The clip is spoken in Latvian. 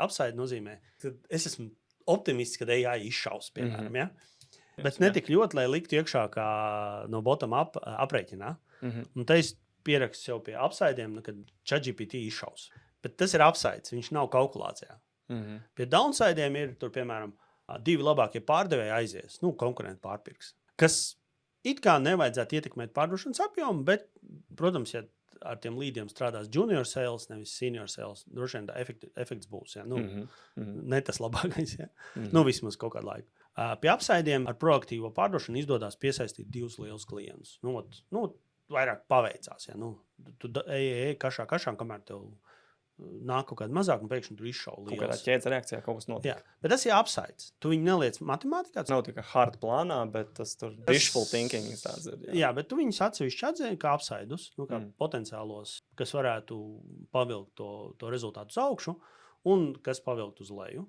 upside nozīmē, ka es esmu optimists, ka AI izšaus, piemēram, ja? Bet ne tik ļoti, lai liktu iekšā kā no bottom-up aprēķinā. Un te es pierakstu sev pie upside'iem, kad ChatGPT izšaus. Bet tas ir upsides, viņš nav kalkulācijā. Pie downside'iem ir, tur, piemēram, 2 labākie pārdevēji aizies, konkurenti pārpirks. Kas it kā nevajadzētu ietekmēt pārdošanas apjomu, bet, protams, ja ar tiem līdiem strādās junior sales, nevis senior sales, droši vien tā efekts būs. Ja? Ne tas labākais, ja? Vismaz kaut kādu laiku. Pie upside'iem ar proaktīvo pārdošanu izdodas piesaistīt 2 lielus klientus. Vairāk paveicās. Ja? Tu ej kašā, kamēr tev nāk kaut kāda mazāk, un pēkšņi tur izšauja liels. Kaut kādā ķēdes reakcijā kaut kas notiek. Jā, bet tas ir upsides. Tu viņu neliec matemātikā. Tas nav tikai hard plānā, bet tas tur wishful thinking tāds ir. Jā, bet tu viņus atsevišķi atzēji kā upsides, kā potenciālos, kas varētu pavilkt to rezultātu uz augšu un kas pavilkt uz leju.